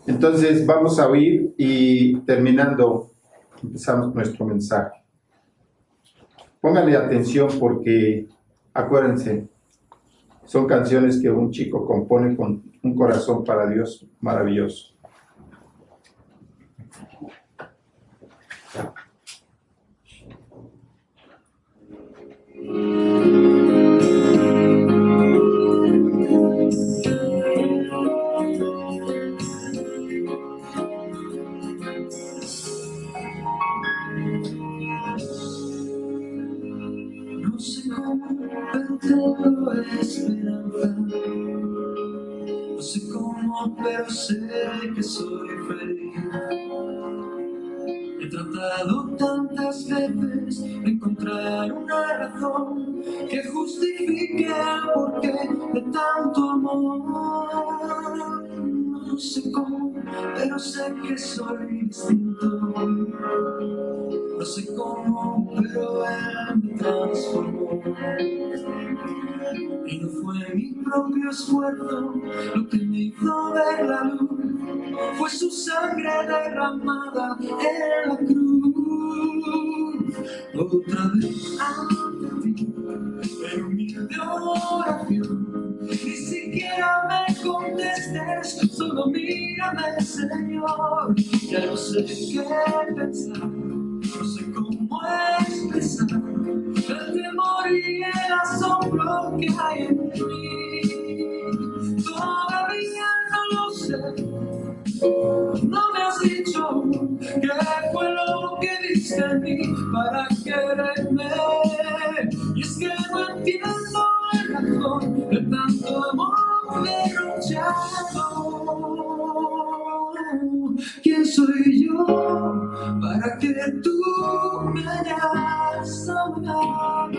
Entonces vamos a oír y terminando empezamos nuestro mensaje. Pónganle atención porque acuérdense, son canciones que un chico compone con un corazón para Dios maravilloso. No sé cómo, pero tengo esperanza. No sé cómo, pero sé que soy feliz. He tratado tantas veces de encontrar una razón que justifique el porqué de tanto amor. No sé cómo, pero sé que soy distinto. No sé cómo, pero él me transformó. Y no fue mi propio esfuerzo lo que me hizo ver la luz, fue su sangre derramada en la cruz. Otra vez ante ti, en humilde oración, ni siquiera me contestes, solo mírame, Señor. Ya no sé qué pensar, no sé cómo expresar el temor y el asombro que hay en mí. Todavía no lo sé, no me has dicho qué fue lo que viste en mí para quererme. Y es que no entiendo la razón de tanto amor derrochado. ¿Quién soy yo para que tú me hayas amado?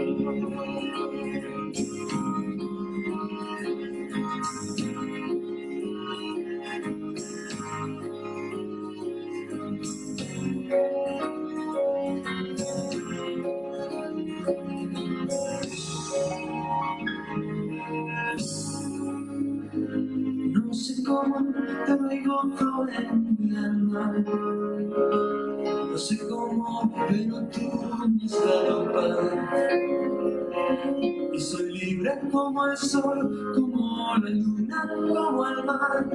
No sé cómo, pero hay gozo en mi alma. No sé cómo, pero tú me has dado paz. Y soy libre como el sol, como la luna, como el mar.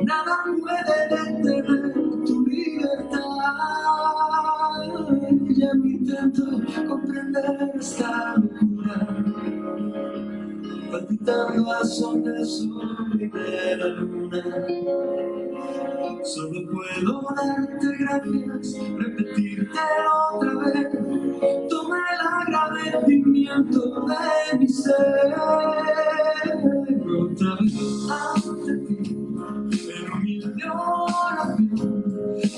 Nada puede detener tu libertad. Ya no intento comprender esta locura, palpitando al son del sol y de la luna. Solo puedo darte gracias, repetírtelo otra vez. Toma el agradecimiento de mi ser. Otra vez ante ti, en humilde oración,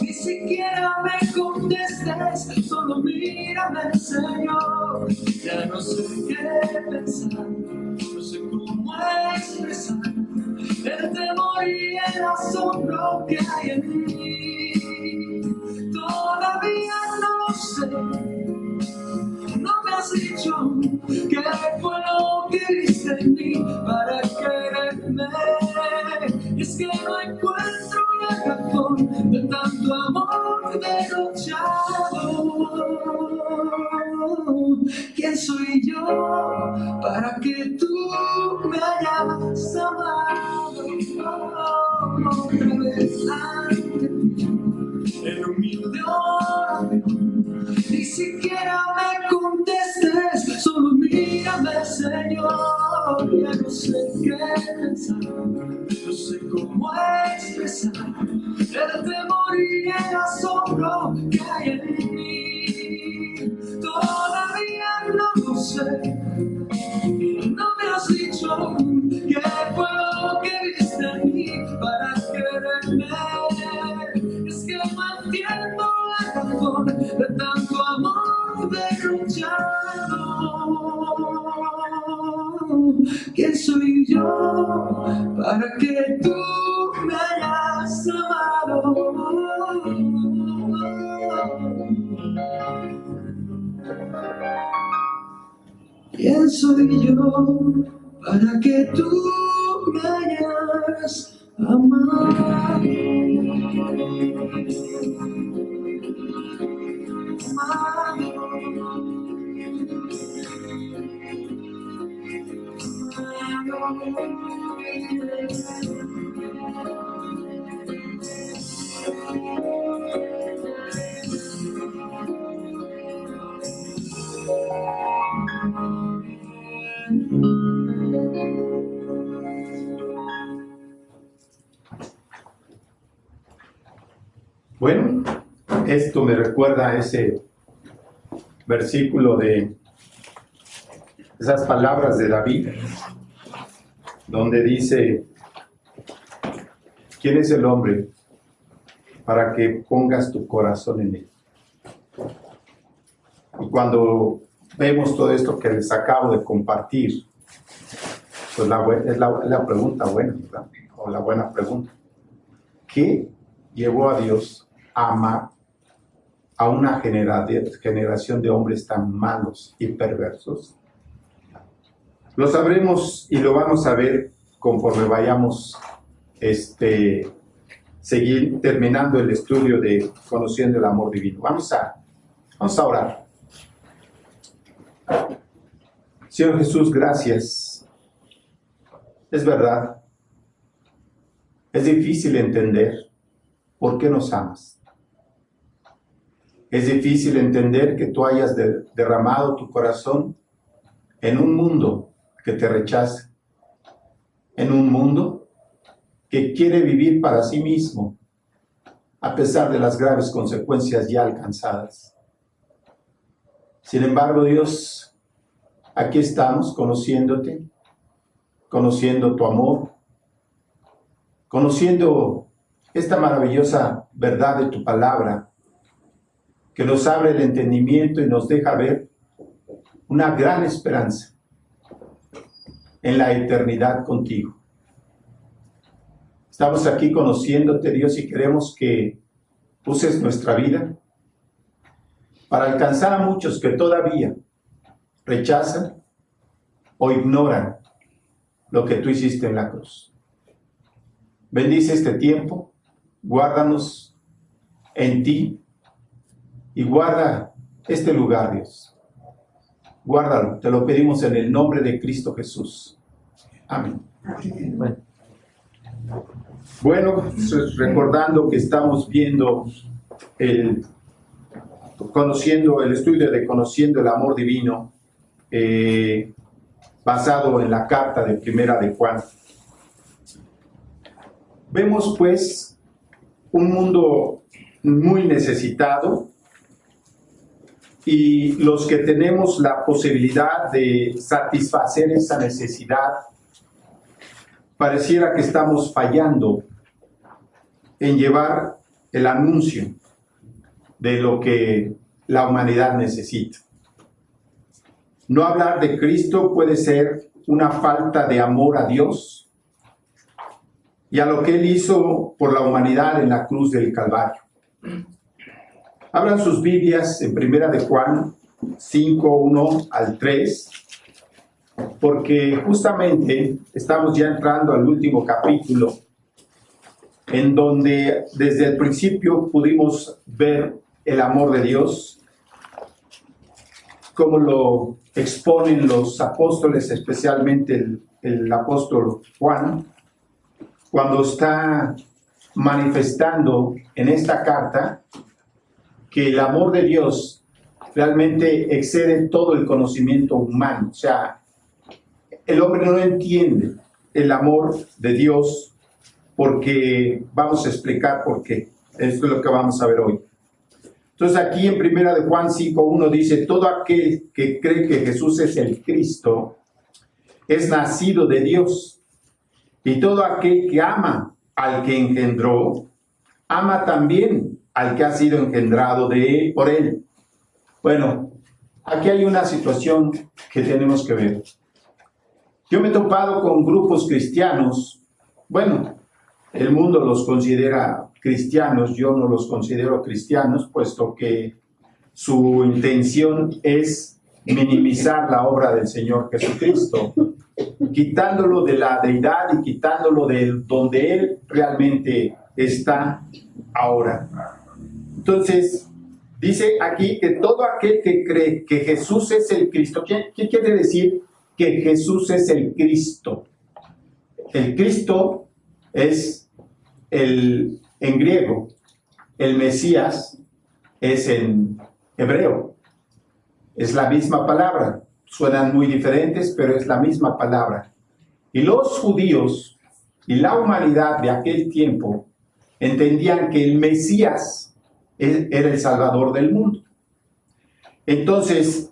ni siquiera me contestes, solo mírame, Señor. Ya no sé qué pensar, no sé cómo expresar el temor y el asombro que hay en mí. Todavía no sé, no me has dicho qué fue lo que viste en mí para quererme. Y es que no encuentro la razón de tanto amor derrochado. ¿Quién soy yo para que tú me hayas amado? Otra vez ante ti, en humilde oración, ni siquiera me contestes, solo mírame, Señor. Ya no sé qué pensar, no sé cómo expresar el temor y el asombro que hay en mí. Todavía no lo sé, no me has dicho qué fue lo que viste en mí para quererme. Es que no entiendo la razón de tanto amor derrochado. ¿Quién soy yo para que tú me hayas amado? ¿Quién soy yo para que tú me hayas amado, Bueno, esto me recuerda a ese versículo de esas palabras de David, donde dice: ¿quién es el hombre para que pongas tu corazón en él? Y cuando vemos todo esto que les acabo de compartir, pues es la pregunta buena, ¿verdad? O la buena pregunta. ¿Qué llevó a Dios a amar a una generación de hombres tan malos y perversos? Lo sabremos y lo vamos a ver conforme vayamos seguir terminando el estudio de Conociendo el Amor Divino. Vamos a orar. Señor Jesús, gracias. Es verdad, es difícil entender por qué nos amas. Es difícil entender que tú hayas derramado tu corazón en un mundo que te rechaza, en un mundo que quiere vivir para sí mismo, a pesar de las graves consecuencias ya alcanzadas. Sin embargo, Dios, aquí estamos conociéndote, conociendo tu amor, conociendo esta maravillosa verdad de tu palabra, que nos abre el entendimiento y nos deja ver una gran esperanza en la eternidad contigo. Estamos aquí conociéndote, Dios, y queremos que uses nuestra vida para alcanzar a muchos que todavía rechazan o ignoran lo que tú hiciste en la cruz. Bendice este tiempo, guárdanos en ti y guarda este lugar, Dios. Guárdalo, te lo pedimos en el nombre de Cristo Jesús. Amén. Bueno, recordando que estamos viendo el estudio de Conociendo el Amor Divino, basado en la carta de Primera de Juan. Vemos pues un mundo muy necesitado, y los que tenemos la posibilidad de satisfacer esa necesidad, pareciera que estamos fallando en llevar el anuncio de lo que la humanidad necesita. No hablar de Cristo puede ser una falta de amor a Dios y a lo que Él hizo por la humanidad en la cruz del Calvario. Abran sus Biblias en Primera de Juan 5, 1 al 3, porque justamente estamos ya entrando al último capítulo, en donde desde el principio pudimos ver el amor de Dios, como lo exponen los apóstoles, especialmente el apóstol Juan, cuando está manifestando en esta carta que el amor de Dios realmente excede todo el conocimiento humano. O sea, el hombre no entiende el amor de Dios, porque vamos a explicar por qué. Esto es lo que vamos a ver hoy. Entonces aquí en Primera de Juan 5:1 dice: todo aquel que cree que Jesús es el Cristo es nacido de Dios, y todo aquel que ama al que engendró, ama también al que ha sido engendrado por él. Bueno, aquí hay una situación que tenemos que ver. Yo me he topado con grupos cristianos. Bueno, el mundo los considera cristianos, yo no los considero cristianos, puesto que su intención es minimizar la obra del Señor Jesucristo. quitándolo de la deidad y quitándolo de donde Él realmente está ahora. Entonces, dice aquí que todo aquel que cree que Jesús es el Cristo, ¿qué quiere decir que Jesús es el Cristo? El Cristo es en griego, el Mesías es en hebreo. Es la misma palabra, suenan muy diferentes, pero es la misma palabra. Y los judíos y la humanidad de aquel tiempo entendían que el Mesías era el Salvador del mundo. Entonces,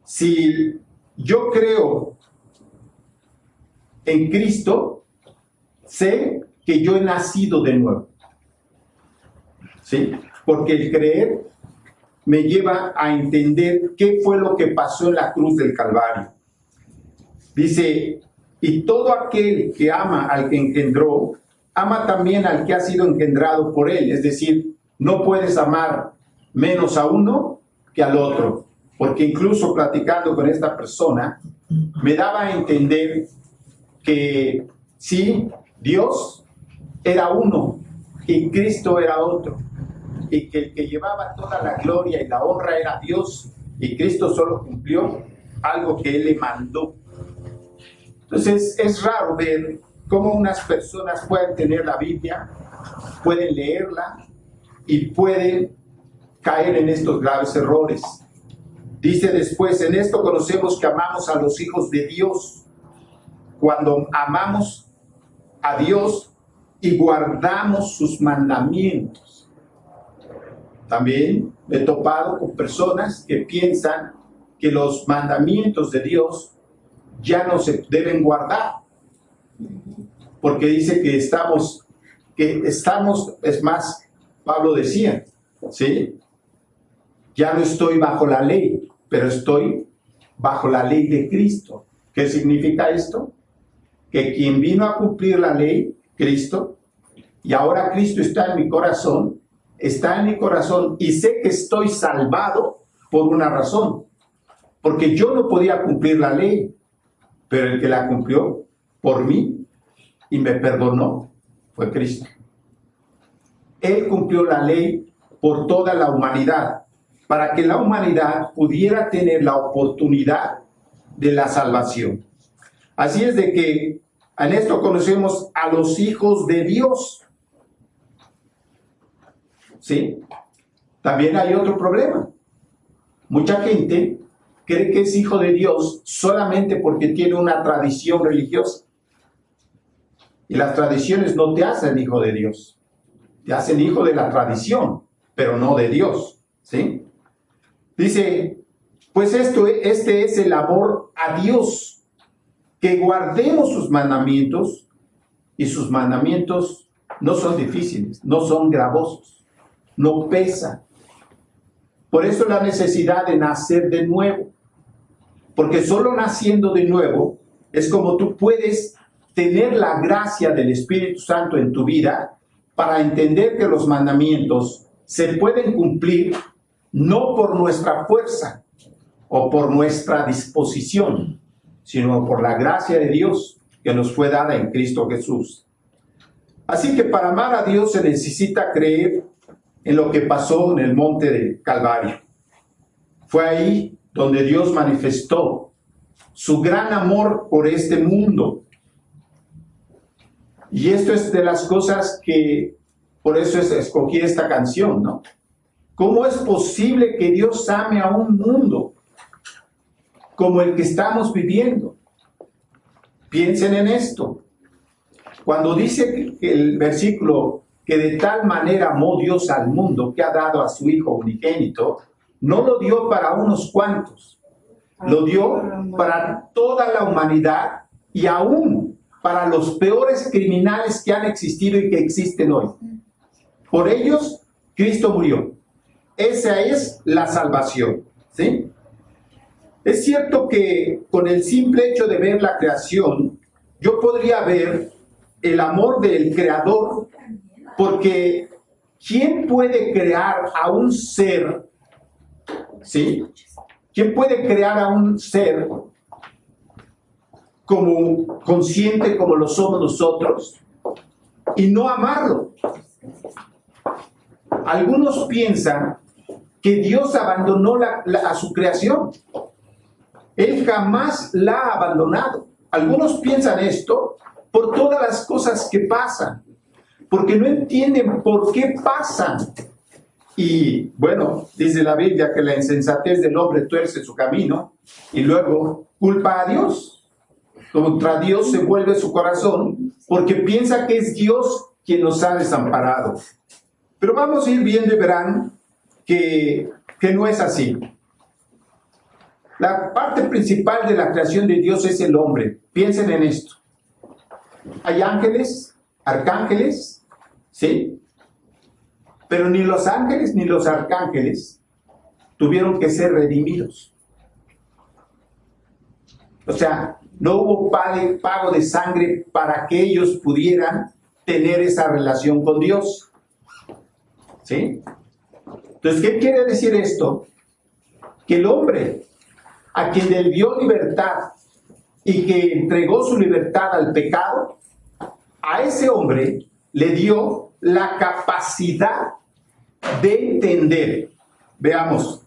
si yo creo en Cristo, sé que yo he nacido de nuevo. ¿Sí? Porque el creer me lleva a entender qué fue lo que pasó en la cruz del Calvario. Dice, y todo aquel que ama al que engendró, ama también al que ha sido engendrado por él. Es decir, no puedes amar menos a uno que al otro. Porque incluso platicando con esta persona, me daba a entender que sí, Dios era uno y Cristo era otro. Y que el que llevaba toda la gloria y la honra era Dios, y Cristo solo cumplió algo que Él le mandó. Entonces es raro ver cómo unas personas pueden tener la Biblia, pueden leerla y pueden caer en estos graves errores. Dice después, en esto conocemos que amamos a los hijos de Dios, cuando amamos a Dios y guardamos sus mandamientos. También he topado con personas que piensan que los mandamientos de Dios ya no se deben guardar, porque dice que estamos, es más, Pablo decía, ¿sí? Ya no estoy bajo la ley, pero estoy bajo la ley de Cristo. ¿Qué significa esto? Que quien vino a cumplir la ley, Cristo, y ahora Cristo está en mi corazón y sé que estoy salvado por una razón, porque yo no podía cumplir la ley, pero el que la cumplió por mí y me perdonó fue Cristo. Él cumplió la ley por toda la humanidad, para que la humanidad pudiera tener la oportunidad de la salvación. Así es de que en esto conocemos a los hijos de Dios. ¿Sí? También hay otro problema. Mucha gente cree que es hijo de Dios solamente porque tiene una tradición religiosa. Y las tradiciones no te hacen hijo de Dios. Te hacen hijo de la tradición, pero no de Dios. ¿Sí? Dice, pues este es el amor a Dios, que guardemos sus mandamientos, y sus mandamientos no son difíciles, no son gravosos. No pesa. Por eso la necesidad de nacer de nuevo. Porque solo naciendo de nuevo es como tú puedes tener la gracia del Espíritu Santo en tu vida para entender que los mandamientos se pueden cumplir no por nuestra fuerza o por nuestra disposición, sino por la gracia de Dios que nos fue dada en Cristo Jesús. Así que para amar a Dios se necesita creer en lo que pasó en el monte de Calvario. Fue ahí donde Dios manifestó su gran amor por este mundo. Y esto es de las cosas que, por eso escogí esta canción, ¿no? ¿Cómo es posible que Dios ame a un mundo como el que estamos viviendo? Piensen en esto. Cuando dice que el versículo, que de tal manera amó Dios al mundo que ha dado a su Hijo unigénito, no lo dio para unos cuantos, lo dio para toda la humanidad y aún para los peores criminales que han existido y que existen hoy. Por ellos, Cristo murió. Esa es la salvación, ¿sí? Es cierto que con el simple hecho de ver la creación, yo podría ver el amor del Creador, porque ¿quién puede crear a un ser? ¿Sí? ¿Quién puede crear a un ser como consciente como lo somos nosotros y no amarlo. Algunos piensan que Dios abandonó a su creación. Él jamás la ha abandonado. Algunos piensan esto por todas las cosas que pasan, porque no entienden por qué pasan. Y bueno, dice la Biblia que la insensatez del hombre tuerce su camino y luego culpa a Dios. Contra Dios se vuelve su corazón porque piensa que es Dios quien nos ha desamparado. Pero vamos a ir viendo y verán que no es así. La parte principal de la creación de Dios es el hombre. Piensen en esto. Hay ángeles, arcángeles, ¿sí? Pero ni los ángeles ni los arcángeles tuvieron que ser redimidos. O sea, no hubo pago de sangre para que ellos pudieran tener esa relación con Dios. ¿Sí? Entonces, ¿qué quiere decir esto? Que el hombre a quien le dio libertad y que entregó su libertad al pecado, a ese hombre le dio la capacidad de entender. Veamos.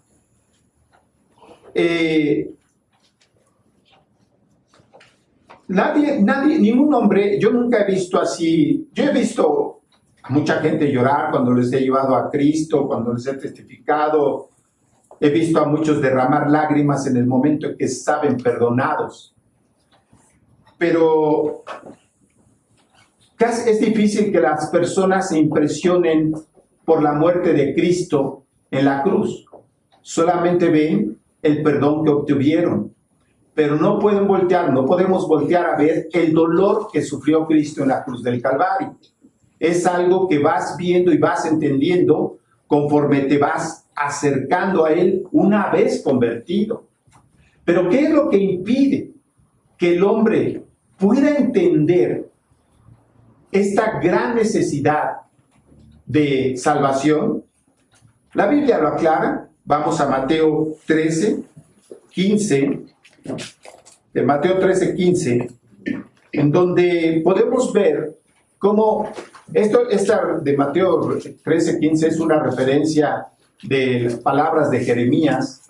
Ningún hombre, yo nunca he visto así. Yo he visto a mucha gente llorar cuando les he llevado a Cristo, cuando les he testificado. He visto a muchos derramar lágrimas en el momento en que saben perdonados. Pero es difícil que las personas se impresionen por la muerte de Cristo en la cruz. Solamente ven el perdón que obtuvieron, pero no podemos voltear a ver el dolor que sufrió Cristo en la cruz del Calvario. Es algo que vas viendo y vas entendiendo conforme te vas acercando a Él una vez convertido. Pero ¿qué es lo que impide que el hombre pueda entender esta gran necesidad de salvación? La Biblia lo aclara. Vamos a Mateo 13, 15. De Mateo 13, 15, en donde podemos ver cómo esta de Mateo 13, 15 es una referencia de las palabras de Jeremías,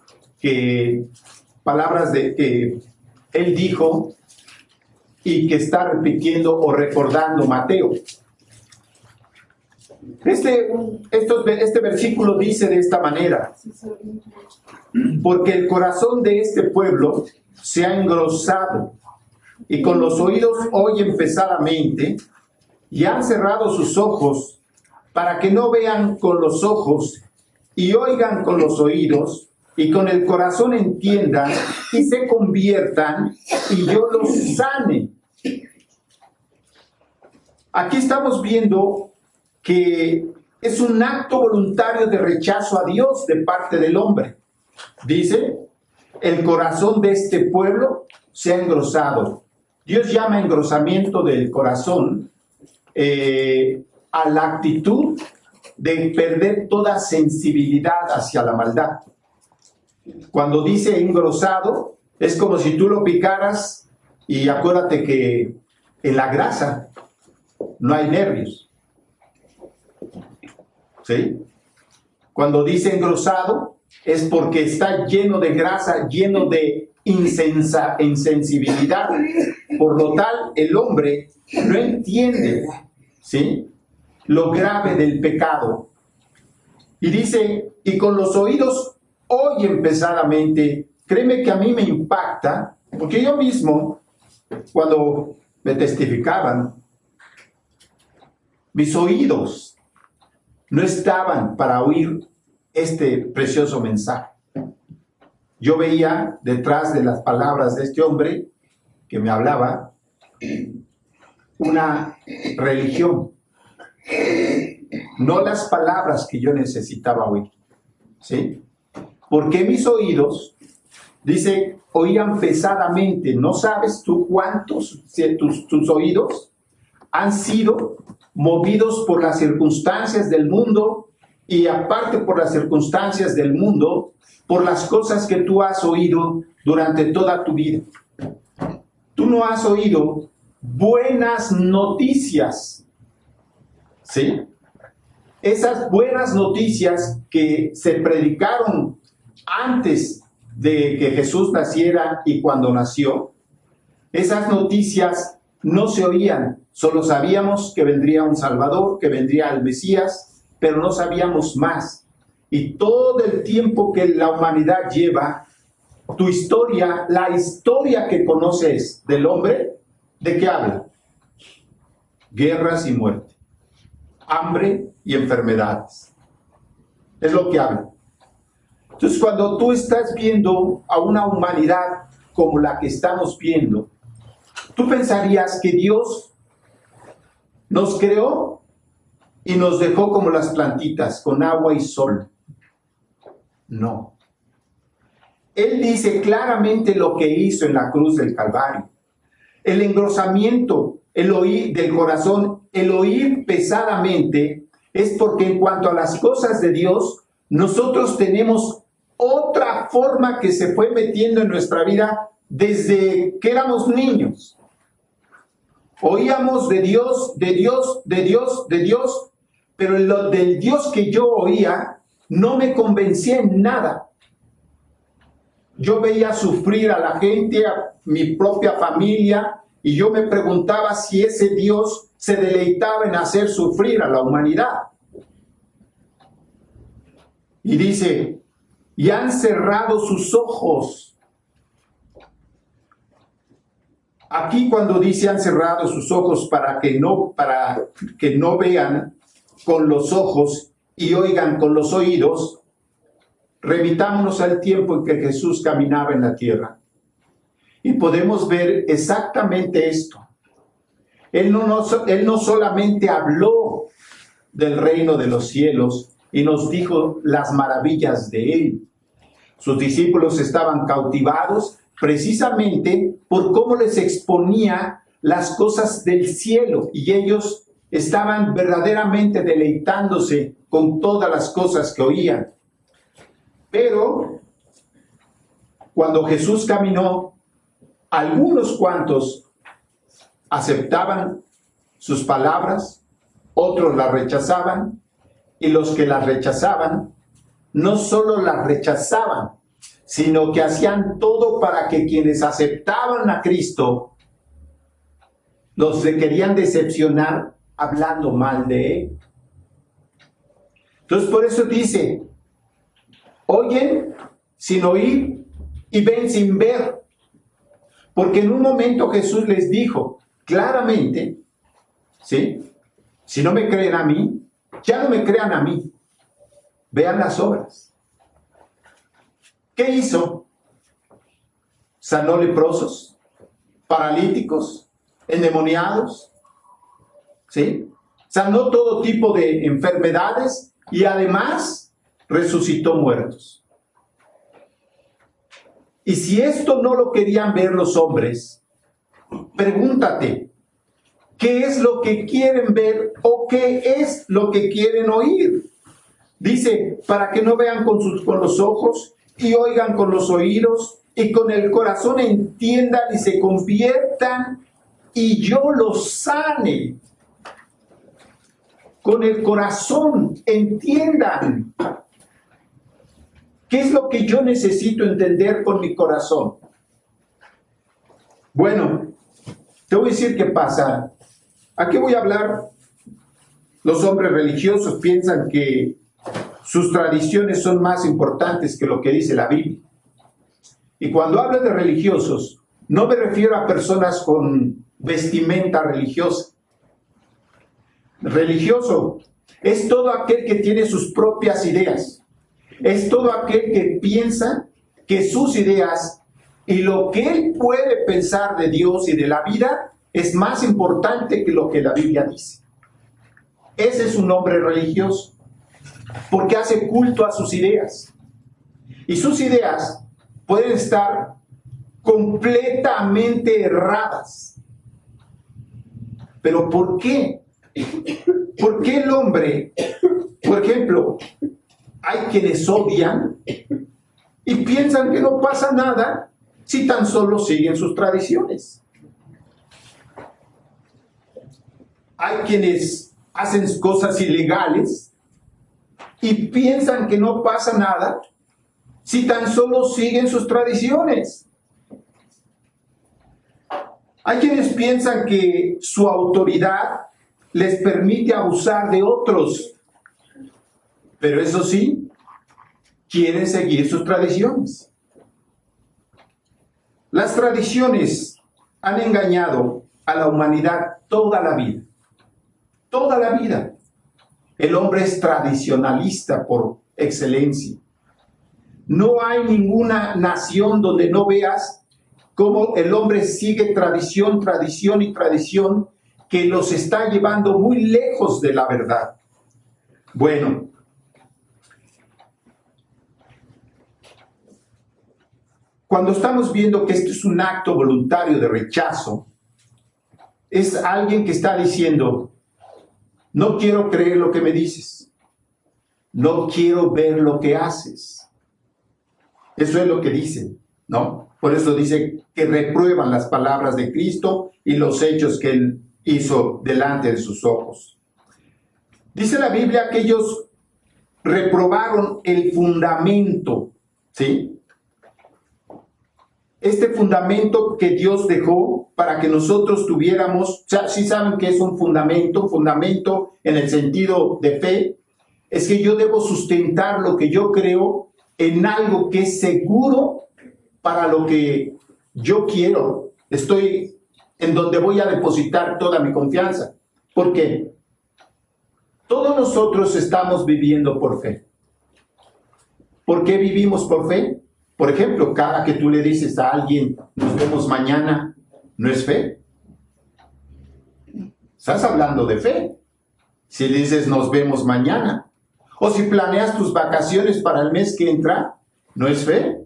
palabras que él dijo y que está repitiendo o recordando Mateo. Este versículo dice de esta manera: porque el corazón de este pueblo se ha engrosado y con los oídos oyen pesadamente y han cerrado sus ojos para que no vean con los ojos y oigan con los oídos y con el corazón entiendan y se conviertan y yo los sane. Aquí estamos viendo que es un acto voluntario de rechazo a Dios de parte del hombre. Dice, el corazón de este pueblo se ha engrosado. Dios llama engrosamiento del corazón a la actitud de perder toda sensibilidad hacia la maldad. Cuando dice engrosado, es como si tú lo picaras y acuérdate que en la grasa no hay nervios. ¿Sí? Cuando dice engrosado, es porque está lleno de grasa, lleno de insensibilidad. Por lo tal, el hombre no entiende, ¿sí?, lo grave del pecado. Y dice, y con los oídos oyen pesadamente. Créeme que a mí me impacta, porque yo mismo, cuando me testificaban, mis oídos no estaban para oír este precioso mensaje. Yo veía detrás de las palabras de este hombre que me hablaba una religión, no las palabras que yo necesitaba oír, ¿sí? Porque mis oídos, dice, oían pesadamente. ¿No sabes tú cuántos tus oídos han sido movidos por las circunstancias del mundo y aparte por las circunstancias del mundo, por las cosas que tú has oído durante toda tu vida? tú no has oído buenas noticias, ¿sí? Esas buenas noticias que se predicaron antes de que Jesús naciera y cuando nació, esas noticias no se oían, solo sabíamos que vendría un Salvador, que vendría el Mesías, pero no sabíamos más. Y todo el tiempo que la humanidad lleva, tu historia, la historia que conoces del hombre, ¿de qué habla? Guerras y muerte, hambre y enfermedades. Es lo que habla. Entonces, cuando tú estás viendo a una humanidad como la que estamos viendo, tú pensarías que Dios nos creó y nos dejó como las plantitas, con agua y sol. No. Él dice claramente lo que hizo en la cruz del Calvario. El engrosamiento, el oír del corazón, el oír pesadamente, es porque en cuanto a las cosas de Dios, nosotros tenemos otra forma que se fue metiendo en nuestra vida desde que éramos niños. Oíamos de Dios, de Dios, de Dios, de Dios, pero lo del Dios que yo oía no me convencía en nada. Yo veía sufrir a la gente, a mi propia familia, y yo me preguntaba si ese Dios se deleitaba en hacer sufrir a la humanidad. Y dice, y han cerrado sus ojos. Aquí cuando dice han cerrado sus ojos para que no vean con los ojos y oigan con los oídos, remitámonos al tiempo en que Jesús caminaba en la tierra. Y podemos ver exactamente esto. Él no solamente habló del reino de los cielos y nos dijo las maravillas de él. Sus discípulos estaban cautivados precisamente por cómo les exponía las cosas del cielo, y ellos estaban verdaderamente deleitándose con todas las cosas que oían. Pero cuando Jesús caminó, algunos cuantos aceptaban sus palabras, otros las rechazaban, y los que las rechazaban, no solo las rechazaban, sino que hacían todo para que quienes aceptaban a Cristo los querían decepcionar hablando mal de él. Entonces por eso dice, oyen sin oír y ven sin ver. Porque en un momento Jesús les dijo claramente, ¿sí? Si no me creen a mí, ya no me crean a mí. Vean las obras. ¿Qué hizo? Sanó leprosos, paralíticos, endemoniados, ¿sí? Sanó todo tipo de enfermedades y además resucitó muertos. Y si esto no lo querían ver los hombres, pregúntate, ¿qué es lo que quieren ver o qué es lo que quieren oír? Dice, para que no vean con los ojos y oigan con los oídos y con el corazón entiendan y se conviertan y yo los sane. Con el corazón entiendan. ¿Qué es lo que yo necesito entender con mi corazón? Bueno, te voy a decir qué pasa. Aquí voy a hablar. Los hombres religiosos piensan que sus tradiciones son más importantes que lo que dice la Biblia. Y cuando hablo de religiosos, no me refiero a personas con vestimenta religiosa. Religioso es todo aquel que tiene sus propias ideas. Es todo aquel que piensa que sus ideas y lo que él puede pensar de Dios y de la vida es más importante que lo que la Biblia dice. Ese es un hombre religioso, porque hace culto a sus ideas. Y sus ideas pueden estar completamente erradas. ¿Pero por qué? ¿Por qué el hombre, por ejemplo, hay quienes odian y piensan que no pasa nada si tan solo siguen sus tradiciones? hay quienes hacen cosas ilegales y piensan que no pasa nada si tan solo siguen sus tradiciones. Hay quienes piensan que su autoridad les permite abusar de otros, pero eso sí, quieren seguir sus tradiciones. Las tradiciones han engañado a la humanidad toda la vida. Toda la vida. El hombre es tradicionalista por excelencia. No hay ninguna nación donde no veas cómo el hombre sigue tradición, tradición y tradición que los está llevando muy lejos de la verdad. Bueno, cuando estamos viendo que esto es un acto voluntario de rechazo, es alguien que está diciendo, no quiero creer lo que me dices, no quiero ver lo que haces. Eso es lo que dicen, ¿no? Por eso dice que reprueban las palabras de Cristo y los hechos que Él hizo delante de sus ojos. Dice la Biblia que ellos reprobaron el fundamento, ¿sí? Este fundamento que Dios dejó para que nosotros tuviéramos, ¿sí saben qué es un fundamento? Fundamento en el sentido de fe, es que yo debo sustentar lo que yo creo en algo que es seguro para lo que yo quiero. Estoy en donde voy a depositar toda mi confianza. ¿Por qué? Todos nosotros estamos viviendo por fe. ¿Por qué vivimos por fe? Por ejemplo, cada que tú le dices a alguien, nos vemos mañana, ¿no es fe? Estás hablando de fe. Si le dices, nos vemos mañana. O si planeas tus vacaciones para el mes que entra, ¿no es fe?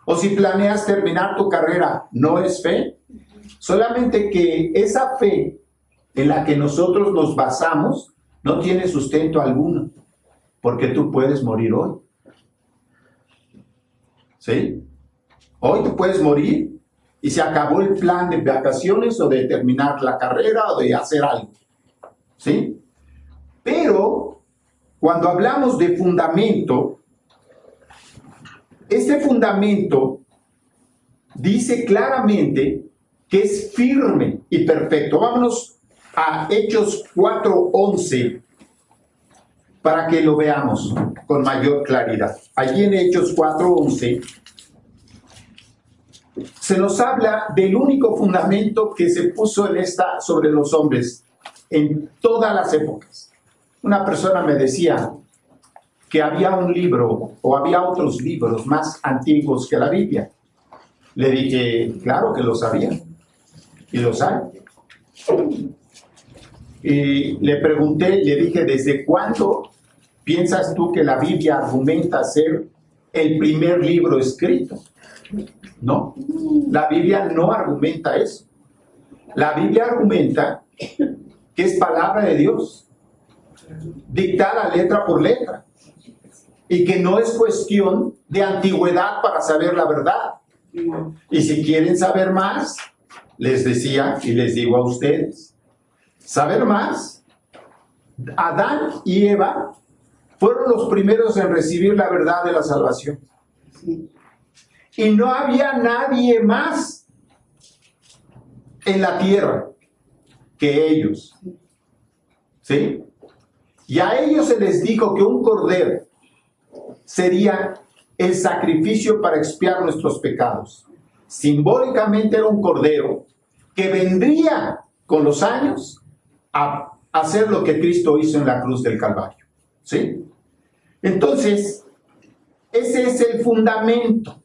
O si planeas terminar tu carrera, ¿no es fe? Solamente que esa fe en la que nosotros nos basamos no tiene sustento alguno, porque tú puedes morir hoy. ¿Sí? Hoy tú puedes morir y se acabó el plan de vacaciones o de terminar la carrera o de hacer algo. ¿Sí? Pero cuando hablamos de fundamento, este fundamento dice claramente que es firme y perfecto. Vámonos a Hechos 4:11 para que lo veamos con mayor claridad. Allí en Hechos 4:11 se nos habla del único fundamento que se puso sobre los hombres en todas las épocas. Una persona me decía que había un libro o había otros libros más antiguos que la Biblia. Le dije, claro que lo sabía, y los hay. Y le pregunté, le dije, ¿desde cuándo piensas tú que la Biblia argumenta ser el primer libro escrito? No, la Biblia no argumenta eso. La Biblia argumenta que es palabra de Dios, dictada letra por letra, y que no es cuestión de antigüedad para saber la verdad. Y si quieren saber más, les decía y les digo a ustedes, saber más, Adán y Eva fueron los primeros en recibir la verdad de la salvación. Y no había nadie más en la tierra que ellos. ¿Sí? Y a ellos se les dijo que un cordero sería el sacrificio para expiar nuestros pecados. Simbólicamente era un cordero que vendría con los años a hacer lo que Cristo hizo en la cruz del Calvario. ¿Sí? Entonces, ese es el fundamento.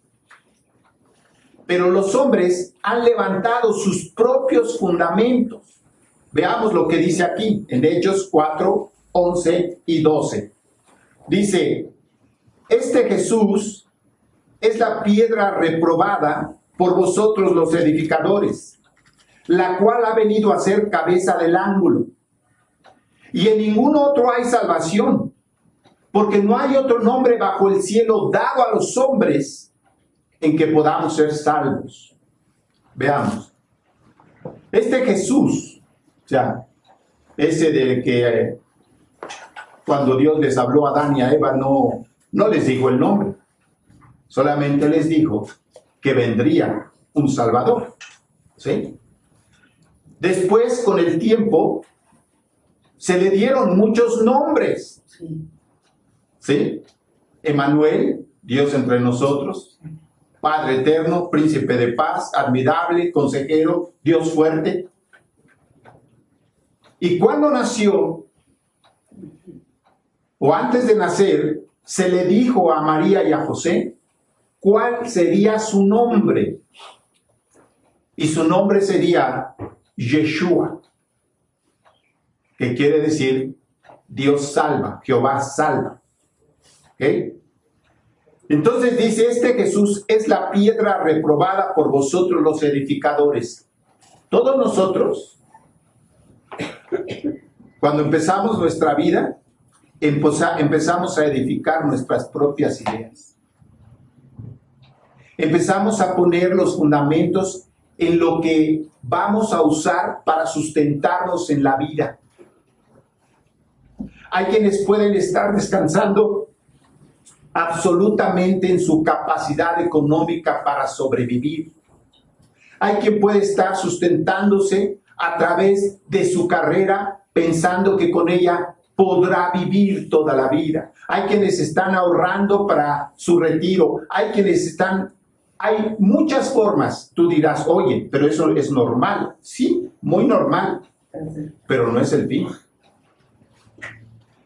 Pero los hombres han levantado sus propios fundamentos. Veamos lo que dice aquí en Hechos 4:11 y 12. Dice, este Jesús es la piedra reprobada por vosotros los edificadores, la cual ha venido a ser cabeza del ángulo. Y en ningún otro hay salvación, porque no hay otro nombre bajo el cielo dado a los hombres en que podamos ser salvos. Veamos. Este Jesús, o sea, ese de que cuando Dios les habló a Adán y a Eva no les dijo el nombre, solamente les dijo que vendría un Salvador, ¿sí? Después, con el tiempo, se le dieron muchos nombres, ¿sí? Emmanuel, Dios entre nosotros, Padre eterno, Príncipe de paz, admirable, consejero, Dios fuerte. Y cuando nació, o antes de nacer, se le dijo a María y a José cuál sería su nombre. Y su nombre sería Yeshua, que quiere decir Dios salva, Jehová salva. ¿Okay? Entonces dice, Jesús es la piedra reprobada por vosotros los edificadores. Todos nosotros, cuando empezamos nuestra vida, empezamos a edificar nuestras propias ideas. Empezamos a poner los fundamentos en lo que vamos a usar para sustentarnos en la vida. Hay quienes pueden estar descansando absolutamente en su capacidad económica para sobrevivir. Hay quien puede estar sustentándose a través de su carrera pensando que con ella podrá vivir toda la vida. Hay quienes están ahorrando para su retiro. Hay muchas formas. Tú dirás, oye, pero eso es normal. Sí, muy normal, pero no es el fin.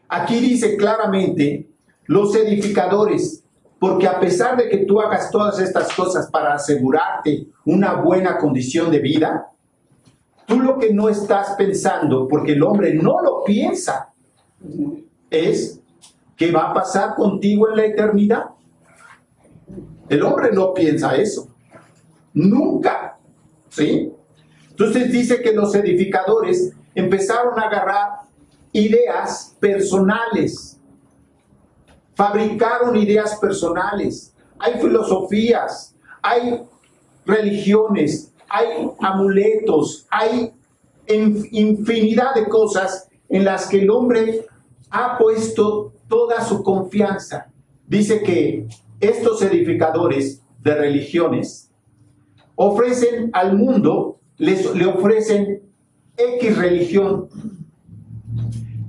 Aquí dice claramente los edificadores, porque a pesar de que tú hagas todas estas cosas para asegurarte una buena condición de vida, tú lo que no estás pensando, porque el hombre no lo piensa, es qué va a pasar contigo en la eternidad. El hombre no piensa eso, nunca, ¿sí? Entonces dice que los edificadores empezaron a agarrar ideas personales, fabricaron ideas personales. Hay filosofías, hay religiones, hay amuletos, hay infinidad de cosas en las que el hombre ha puesto toda su confianza. Dice que estos edificadores de religiones ofrecen al mundo, le ofrecen X religión,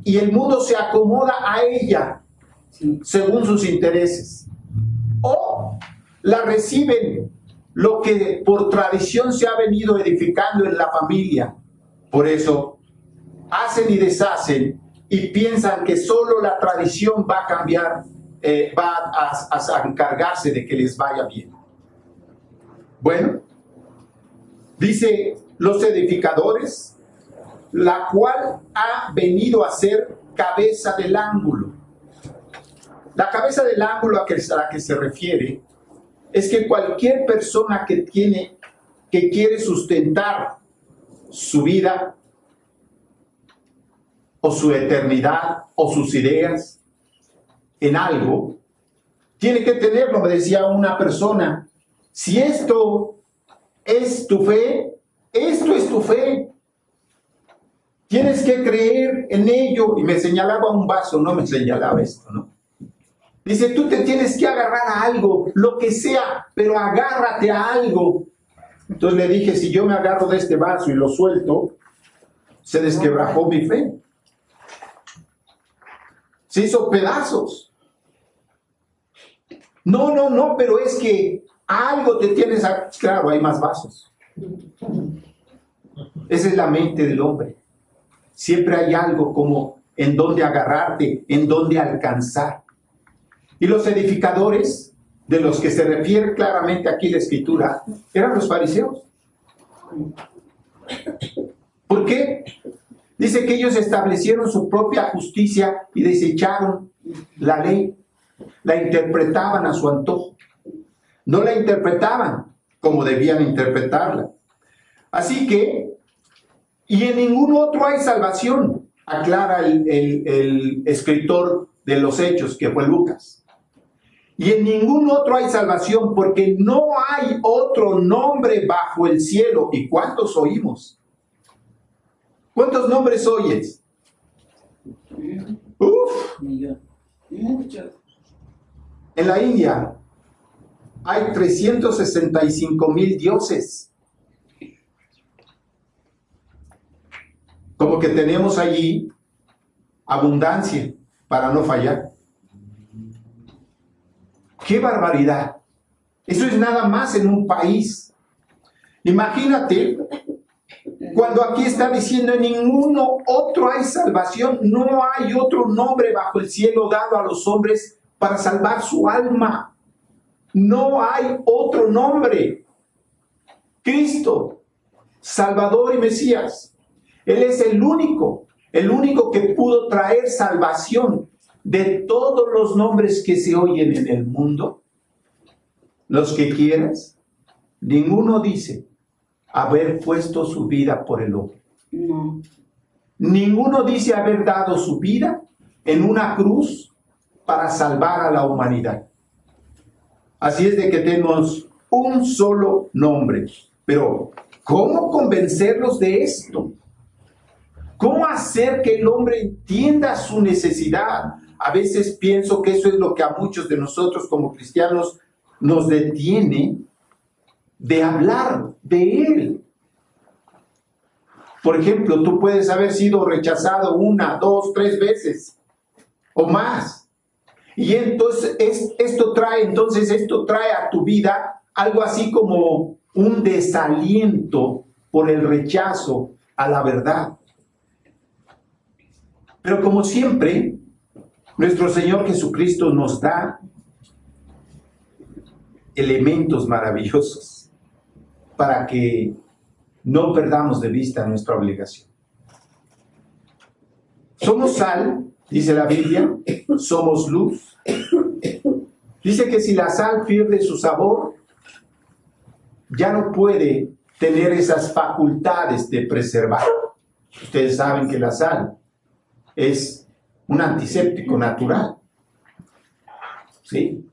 y el mundo se acomoda a ella según sus intereses. O la reciben, lo que por tradición se ha venido edificando en la familia. Por eso hacen y deshacen y piensan que solo la tradición va a cambiar, va a encargarse de que les vaya bien. Bueno, dice los edificadores, la cual ha venido a ser cabeza del ángulo. La cabeza del ángulo a la que se refiere es que cualquier persona que quiere sustentar su vida o su eternidad o sus ideas en algo, tiene que tenerlo. Me decía una persona, si esto es tu fe, esto es tu fe. Tienes que creer en ello. Y me señalaba un vaso, no me señalaba esto, ¿no? Dice, tú te tienes que agarrar a algo, lo que sea, pero agárrate a algo. Entonces le dije, si yo me agarro de este vaso y lo suelto, se desquebrajó mi fe. Se hizo pedazos. No, pero es que algo te tienes a... Claro, hay más vasos. Esa es la mente del hombre. Siempre hay algo como en donde agarrarte, en donde alcanzar. Y los edificadores, de los que se refiere claramente aquí la Escritura, eran los fariseos. ¿Por qué? Dice que ellos establecieron su propia justicia y desecharon la ley. La interpretaban a su antojo. No la interpretaban como debían interpretarla. Así que, y en ningún otro hay salvación, aclara el escritor de los Hechos, que fue Lucas. Y en ningún otro hay salvación, porque no hay otro nombre bajo el cielo. ¿Y cuántos oímos? ¿Cuántos nombres oyes? Uf, Muchos. en la India hay 365,000 dioses. Como que tenemos allí abundancia para no fallar. ¡Qué barbaridad! Eso es nada más en un país. Imagínate, cuando aquí está diciendo en ninguno otro hay salvación, no hay otro nombre bajo el cielo dado a los hombres para salvar su alma. No hay otro nombre. Cristo, Salvador y Mesías. Él es el único que pudo traer salvación de todos los nombres que se oyen en el mundo. Los que quieras, ninguno dice haber puesto su vida por el hombre. No. Ninguno dice haber dado su vida en una cruz para salvar a la humanidad. Así es de que tenemos un solo nombre. Pero, ¿cómo convencerlos de esto? ¿Cómo hacer que el hombre entienda su necesidad? A veces pienso que eso es lo que a muchos de nosotros como cristianos nos detiene de hablar de Él. Por ejemplo, tú puedes haber sido rechazado 1, 2, 3 veces o más. Y entonces esto trae a tu vida algo así como un desaliento por el rechazo a la verdad. Pero como siempre, nuestro Señor Jesucristo nos da elementos maravillosos para que no perdamos de vista nuestra obligación. Somos sal, dice la Biblia, somos luz. Dice que si la sal pierde su sabor, ya no puede tener esas facultades de preservar. Ustedes saben que la sal es un antiséptico natural. ¿Sí?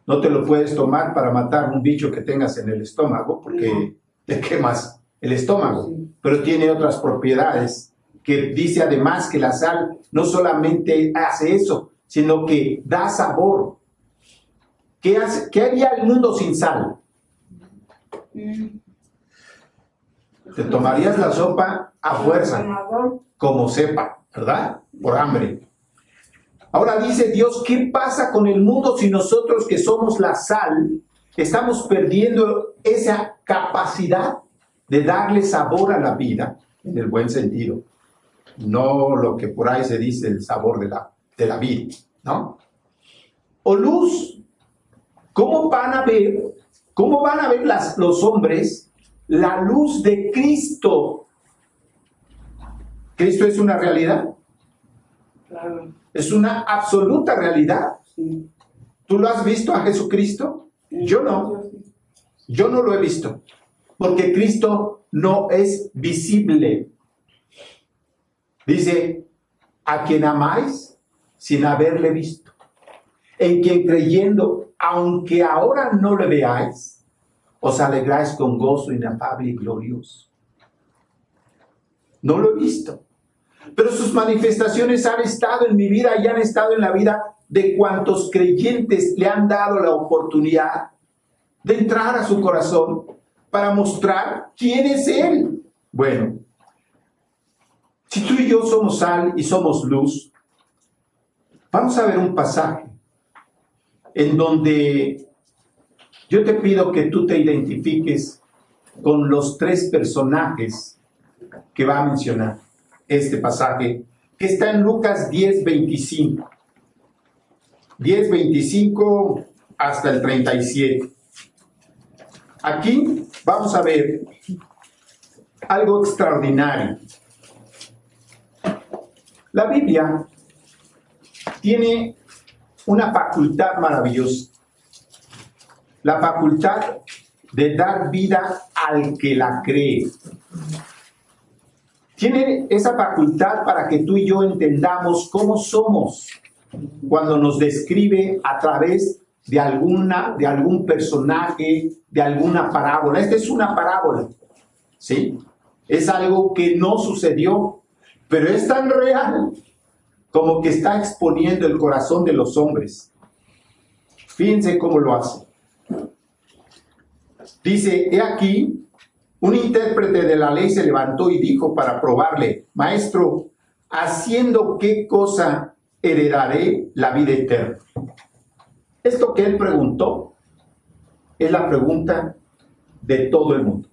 No te lo puedes tomar para matar un bicho que tengas en el estómago porque te quemas el estómago, pero tiene otras propiedades que dice además que la sal no solamente hace eso, sino que da sabor. ¿Qué haría el mundo sin sal? Te tomarías la sopa a fuerza, como sepa, ¿verdad? Por hambre. Ahora dice Dios, ¿qué pasa con el mundo si nosotros que somos la sal estamos perdiendo esa capacidad de darle sabor a la vida, en el buen sentido? No lo que por ahí se dice, el sabor de la vida, ¿no? O luz. ¿Cómo van a ver los hombres la luz de Cristo? ¿Cristo es una realidad? Claro. Es una absoluta realidad. Sí. ¿Tú lo has visto a Jesucristo? Yo no. Yo no lo he visto. Porque Cristo no es visible. Dice, a quien amáis sin haberle visto. En quien creyendo, aunque ahora no le veáis, os alegráis con gozo inefable y glorioso. No lo he visto. Pero sus manifestaciones han estado en mi vida y han estado en la vida de cuantos creyentes le han dado la oportunidad de entrar a su corazón para mostrar quién es Él. Bueno, si tú y yo somos sal y somos luz, vamos a ver un pasaje en donde yo te pido que tú te identifiques con los 3 personajes que va a mencionar este pasaje, que está en Lucas 10:25. 10:25 hasta el 37. Aquí vamos a ver algo extraordinario. La Biblia tiene una facultad maravillosa. La facultad de dar vida al que la cree. Tiene esa facultad para que tú y yo entendamos cómo somos cuando nos describe a través de algún personaje, de alguna parábola. Esta es una parábola, ¿sí? Es algo que no sucedió, pero es tan real como que está exponiendo el corazón de los hombres. Fíjense cómo lo hace. Dice, he aquí, un intérprete de la ley se levantó y dijo para probarle, Maestro, ¿haciendo qué cosa heredaré la vida eterna? Esto que él preguntó es la pregunta de todo el mundo.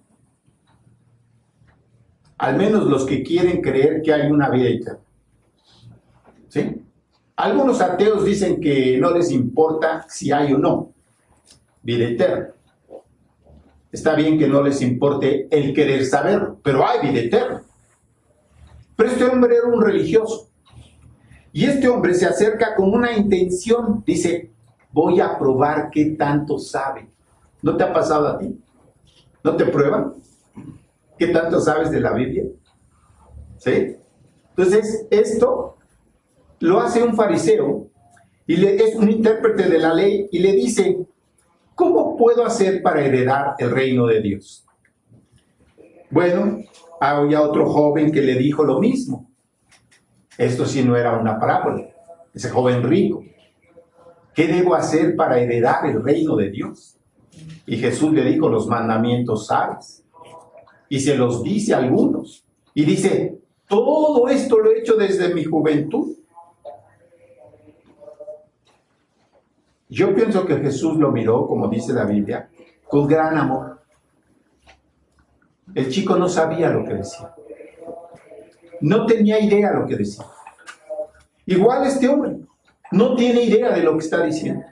Al menos los que quieren creer que hay una vida eterna. ¿Sí? Algunos ateos dicen que no les importa si hay o no vida eterna. Está bien que no les importe el querer saberlo, pero hay vida eterna. Pero este hombre era un religioso. Y este hombre se acerca con una intención. Dice, voy a probar qué tanto sabe. ¿No te ha pasado a ti? ¿No te prueban? ¿Qué tanto sabes de la Biblia? ¿Sí? Entonces, esto lo hace un fariseo y es un intérprete de la ley y le dice, ¿cómo puedo hacer para heredar el reino de Dios? Bueno, había otro joven que le dijo lo mismo. Esto sí no era una parábola. Ese joven rico. ¿Qué debo hacer para heredar el reino de Dios? Y Jesús le dijo, los mandamientos sabes. Y se los dice a algunos. Y dice, todo esto lo he hecho desde mi juventud. Yo pienso que Jesús lo miró, como dice la Biblia, con gran amor. El chico no sabía lo que decía. No tenía idea de lo que decía. Igual este hombre no tiene idea de lo que está diciendo.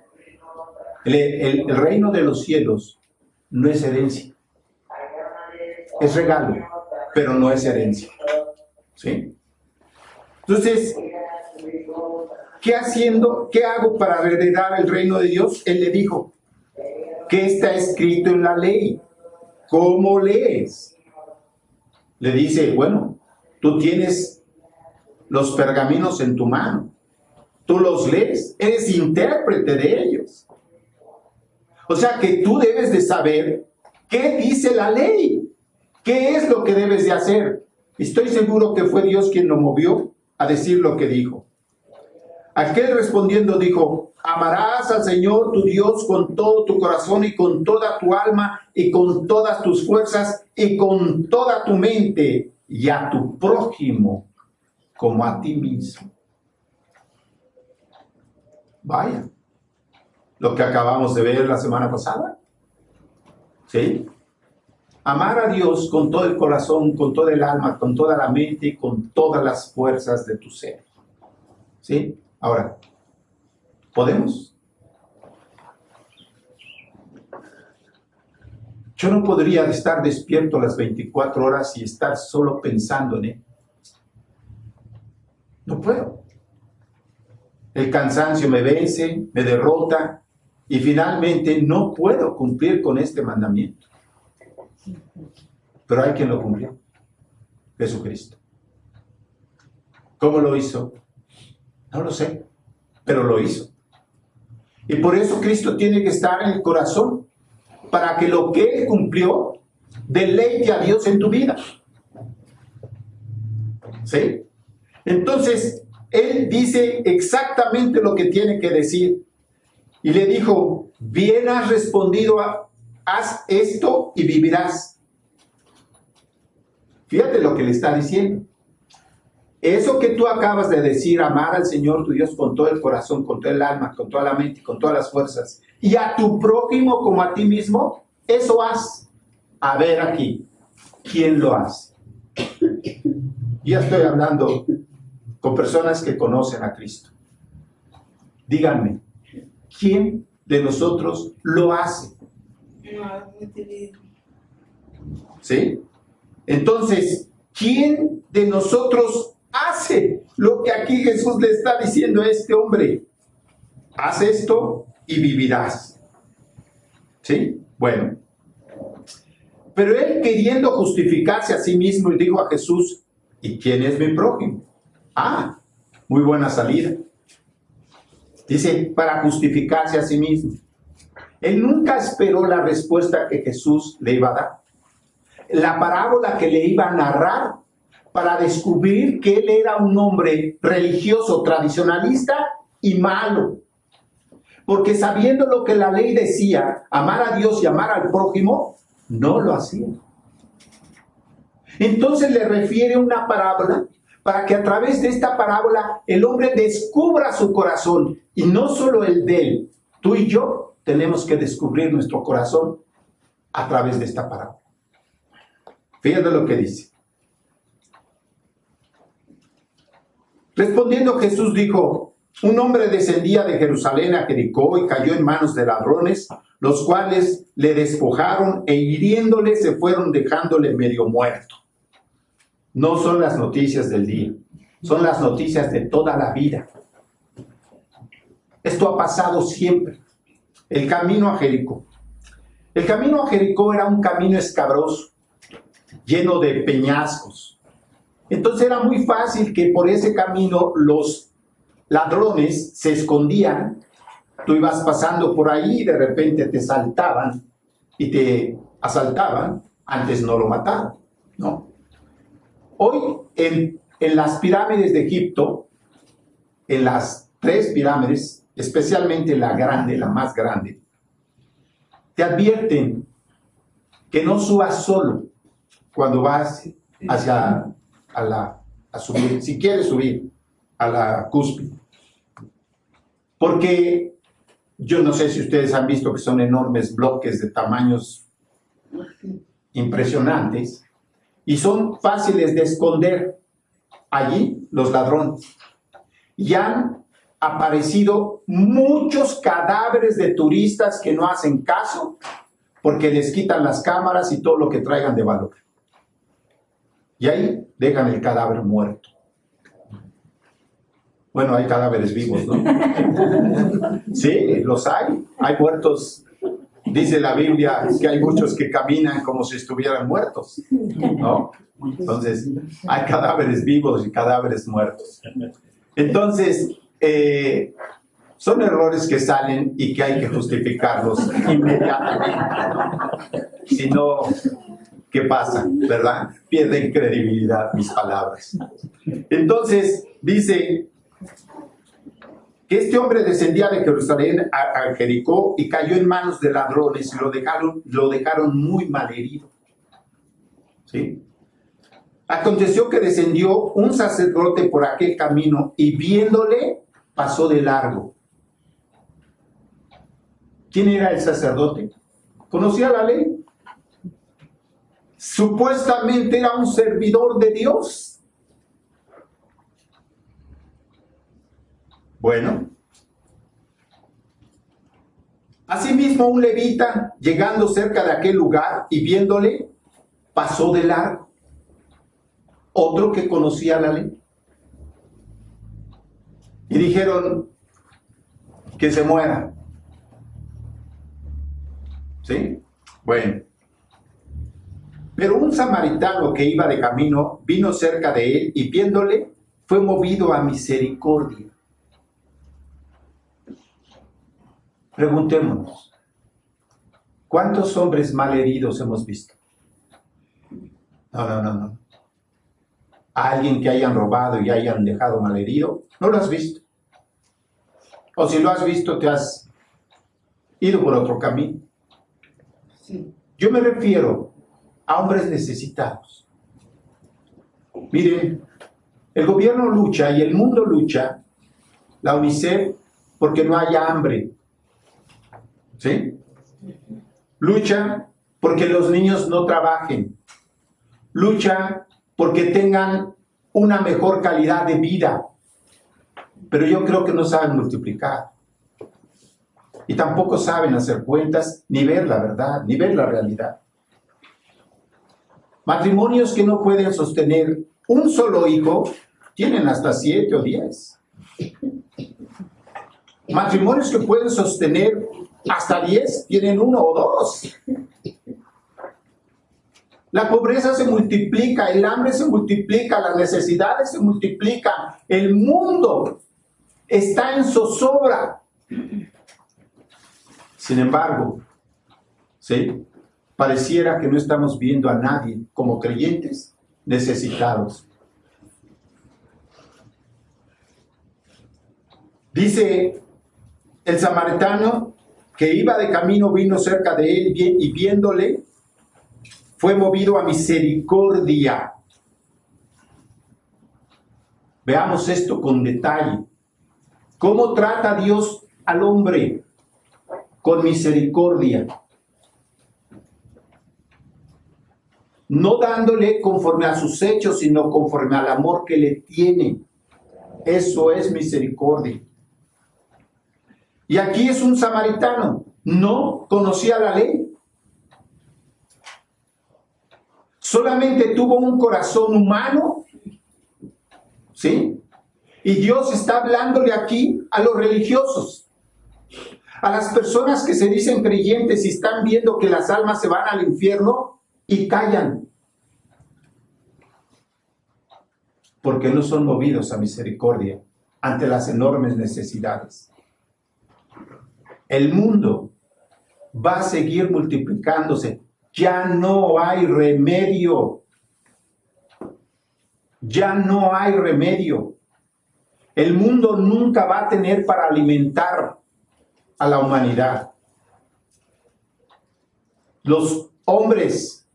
El reino de los cielos no es herencia. Es regalo, pero no es herencia. ¿Sí? Entonces, ¿qué hago para heredar el reino de Dios? Él le dijo, ¿qué está escrito en la ley? ¿Cómo lees? Le dice, bueno, tú tienes los pergaminos en tu mano. Tú los lees, eres intérprete de ellos. O sea que tú debes de saber qué dice la ley. ¿Qué es lo que debes de hacer? Estoy seguro que fue Dios quien lo movió a decir lo que dijo. Aquel respondiendo dijo, amarás al Señor tu Dios con todo tu corazón y con toda tu alma y con todas tus fuerzas y con toda tu mente y a tu prójimo como a ti mismo. Vaya, lo que acabamos de ver la semana pasada. ¿Sí? Amar a Dios con todo el corazón, con toda el alma, con toda la mente y con todas las fuerzas de tu ser. ¿Sí? Ahora, ¿podemos? Yo no podría estar despierto las 24 horas y estar solo pensando en él. No puedo. El cansancio me vence, me derrota y finalmente no puedo cumplir con este mandamiento. Pero hay quien lo cumplió. Jesucristo. ¿Cómo lo hizo? No lo sé, pero lo hizo. Y por eso Cristo tiene que estar en el corazón, para que lo que Él cumplió deleite a Dios en tu vida. ¿Sí? Entonces, Él dice exactamente lo que tiene que decir. Y le dijo, bien has respondido, haz esto y vivirás. Fíjate lo que le está diciendo. Eso que tú acabas de decir, amar al Señor tu Dios con todo el corazón, con todo el alma, con toda la mente, con todas las fuerzas, y a tu prójimo como a ti mismo, eso haz. A ver aquí, ¿quién lo hace? Ya estoy hablando con personas que conocen a Cristo. Díganme, ¿quién de nosotros lo hace? ¿Sí? Entonces, ¿quién de nosotros hace lo que aquí Jesús le está diciendo a este hombre? Haz esto y vivirás. ¿Sí? Bueno. Pero él, queriendo justificarse a sí mismo, y dijo a Jesús, ¿y quién es mi prójimo? Ah, muy buena salida. Dice, para justificarse a sí mismo. Él nunca esperó la respuesta que Jesús le iba a dar. La parábola que le iba a narrar para descubrir que él era un hombre religioso, tradicionalista y malo. Porque sabiendo lo que la ley decía, amar a Dios y amar al prójimo, no lo hacía. Entonces le refiere una parábola para que a través de esta parábola el hombre descubra su corazón, y no solo el de él. Tú y yo tenemos que descubrir nuestro corazón a través de esta parábola. Fíjate lo que dice. Respondiendo Jesús dijo: un hombre descendía de Jerusalén a Jericó y cayó en manos de ladrones, los cuales le despojaron e hiriéndole se fueron dejándole medio muerto. No son las noticias del día, son las noticias de toda la vida. Esto ha pasado siempre. El camino a Jericó. El camino a Jericó era un camino escabroso, lleno de peñascos. Entonces era muy fácil que por ese camino los ladrones se escondían. Tú ibas pasando por ahí y de repente te saltaban y te asaltaban. Antes no lo mataban, ¿no? Hoy en las pirámides de Egipto, en las 3 pirámides, especialmente la grande, la más grande, te advierten que no subas solo cuando vas a subir, si quieres subir a la cúspide. Porque yo no sé si ustedes han visto que son enormes bloques de tamaños impresionantes y son fáciles de esconder allí los ladrones. Y han aparecido muchos cadáveres de turistas que no hacen caso porque les quitan las cámaras y todo lo que traigan de valor. Y ahí dejan el cadáver muerto. Bueno, hay cadáveres vivos, ¿no? Sí, los hay. Hay muertos. Dice la Biblia que hay muchos que caminan como si estuvieran muertos, ¿no? Entonces, hay cadáveres vivos y cadáveres muertos. Entonces, son errores que salen y que hay que justificarlos inmediatamente, ¿no? Si no, ¿qué pasa? ¿Verdad? Pierden credibilidad mis palabras. Entonces, dice que este hombre descendía de Jerusalén a Jericó y cayó en manos de ladrones y lo dejaron muy malherido. ¿Sí? Aconteció que descendió un sacerdote por aquel camino y viéndole pasó de largo. ¿Quién era el sacerdote? ¿Conocía la ley? Supuestamente era un servidor de Dios. Bueno, asimismo un levita, llegando cerca de aquel lugar y viéndole, pasó de largo. Otro que conocía la ley. Y dijeron que se muera. ¿Sí? Bueno. Pero un samaritano que iba de camino vino cerca de él y viéndole fue movido a misericordia. Preguntémonos, ¿cuántos hombres malheridos hemos visto? No. ¿A alguien que hayan robado y hayan dejado malherido? ¿No lo has visto? O si lo has visto, te has ido por otro camino. Sí. Yo me refiero a hombres necesitados. Miren, el gobierno lucha y el mundo lucha, la UNICEF, porque no haya hambre. ¿Sí? Lucha porque los niños no trabajen. Lucha porque tengan una mejor calidad de vida. Pero yo creo que no saben multiplicar. Y tampoco saben hacer cuentas, ni ver la verdad, ni ver la realidad. Matrimonios que no pueden sostener un solo hijo, tienen hasta 7 o 10. Matrimonios que pueden sostener hasta 10, tienen 1 o 2. La pobreza se multiplica, el hambre se multiplica, las necesidades se multiplican. El mundo está en zozobra. Sin embargo, ¿sí?, pareciera que no estamos viendo a nadie como creyentes necesitados. Dice el samaritano que iba de camino, vino cerca de él y viéndole, fue movido a misericordia. Veamos esto con detalle. ¿Cómo trata Dios al hombre? Con misericordia. No dándole conforme a sus hechos, sino conforme al amor que le tiene. Eso es misericordia. Y aquí es un samaritano. No conocía la ley. Solamente tuvo un corazón humano. ¿Sí? Y Dios está hablándole aquí a los religiosos. A las personas que se dicen creyentes y están viendo que las almas se van al infierno y callan. Porque no son movidos a misericordia ante las enormes necesidades. El mundo va a seguir multiplicándose. Ya no hay remedio. Ya no hay remedio. El mundo nunca va a tener para alimentar a la humanidad. Los hombres,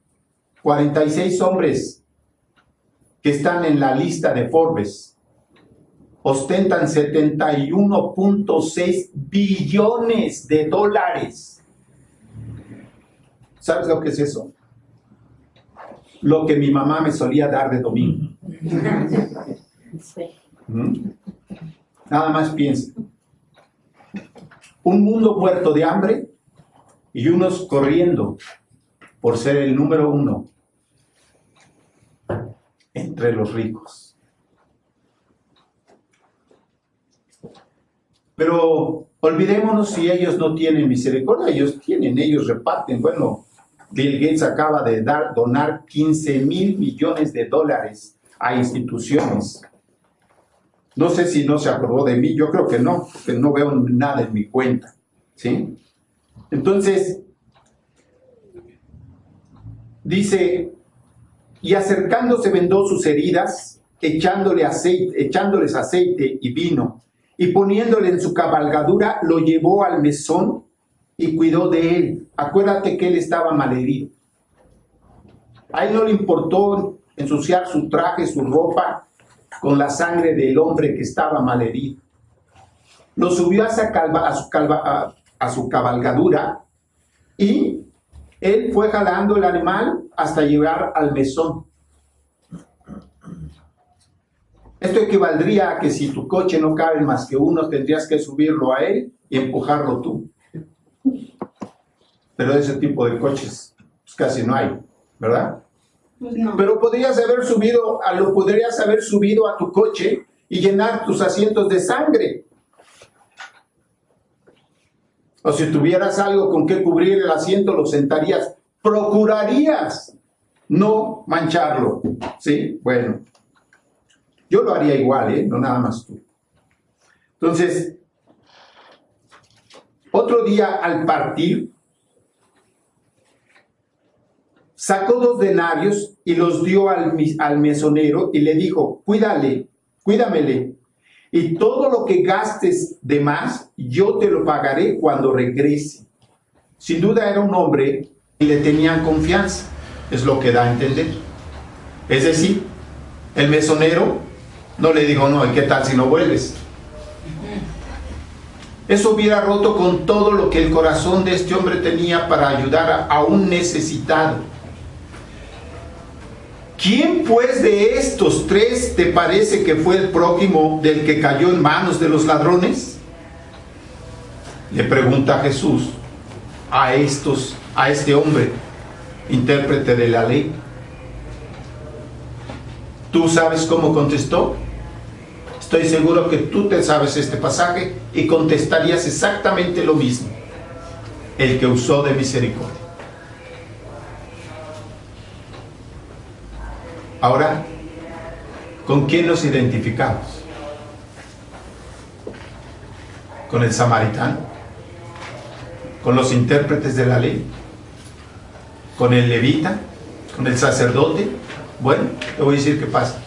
46 hombres que están en la lista de Forbes, ostentan 71.6 billones de dólares. ¿Sabes lo que es eso? Lo que mi mamá me solía dar de domingo. Nada más piensa. Un mundo muerto de hambre y unos corriendo por ser el número 1 entre los ricos. Pero olvidémonos si ellos no tienen misericordia. Ellos tienen, ellos reparten. Bueno, Bill Gates acaba de donar 15,000 millones de dólares a instituciones. No sé si no se acordó de mí, yo creo que no, porque no veo nada en mi cuenta, ¿sí? Entonces, dice, y acercándose vendó sus heridas, echándoles aceite y vino, y poniéndole en su cabalgadura, lo llevó al mesón y cuidó de él. Acuérdate que él estaba malherido. A él no le importó ensuciar su traje, su ropa, con la sangre del hombre que estaba malherido. Lo subió a su cabalgadura y él fue jalando el animal hasta llegar al mesón. Esto equivaldría a que si tu coche no cabe más que uno, tendrías que subirlo a él y empujarlo tú. Pero ese tipo de coches pues casi no hay, ¿verdad? Pues no. Pero podrías haber subido a tu coche y llenar tus asientos de sangre. O si tuvieras algo con que cubrir el asiento, lo sentarías. Procurarías no mancharlo. ¿Sí? Bueno. Yo lo haría igual, no nada más tú. Entonces, otro día al partir, sacó 2 denarios y los dio al mesonero y le dijo, cuídamele, y todo lo que gastes de más, yo te lo pagaré cuando regrese. Sin duda era un hombre y le tenían confianza, es lo que da a entender. Es decir, el mesonero no le dijo, no, ¿y qué tal si no vuelves? Eso hubiera roto con todo lo que el corazón de este hombre tenía para ayudar a un necesitado. ¿Quién pues de estos 3 te parece que fue el prójimo del que cayó en manos de los ladrones? Le pregunta Jesús a este hombre, intérprete de la ley. ¿Tú sabes cómo contestó? Estoy seguro que tú te sabes este pasaje y contestarías exactamente lo mismo. El que usó de misericordia. Ahora, ¿con quién nos identificamos? ¿Con el samaritano? ¿Con los intérpretes de la ley? ¿Con el levita? ¿Con el sacerdote? Bueno, te voy a decir qué pasa.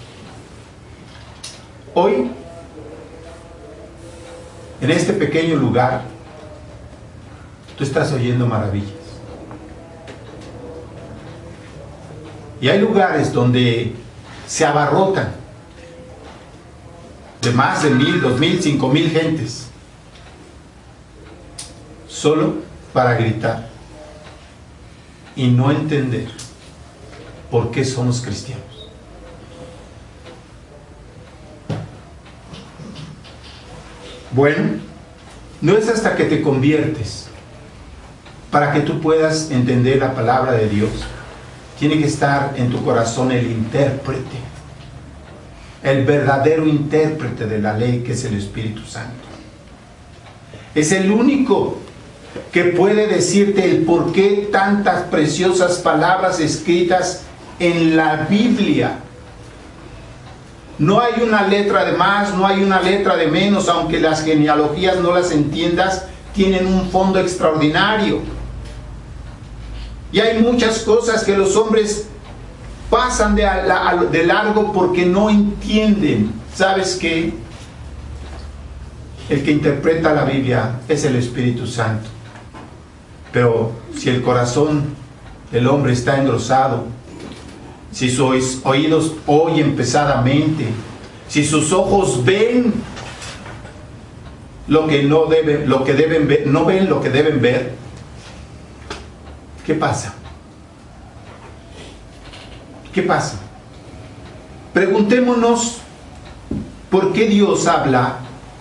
Hoy en este pequeño lugar, tú estás oyendo maravillas. Y hay lugares donde se abarrotan de más de 1,000, 2,000, 5,000 gentes, solo para gritar y no entender por qué somos cristianos. Bueno, no es hasta que te conviertes para que tú puedas entender la palabra de Dios. Tiene que estar en tu corazón el intérprete, el verdadero intérprete de la ley, que es el Espíritu Santo. Es el único que puede decirte el por qué tantas preciosas palabras escritas en la Biblia. No hay una letra de más, no hay una letra de menos, aunque las genealogías no las entiendas, tienen un fondo extraordinario. Y hay muchas cosas que los hombres pasan de largo porque no entienden. ¿Sabes qué? El que interpreta la Biblia es el Espíritu Santo. Pero si el corazón del hombre está engrosado, si sus oídos oyen pesadamente, si sus ojos ven lo que no deben, lo que deben ver, no ven lo que deben ver, ¿qué pasa? ¿Qué pasa? Preguntémonos por qué Dios habla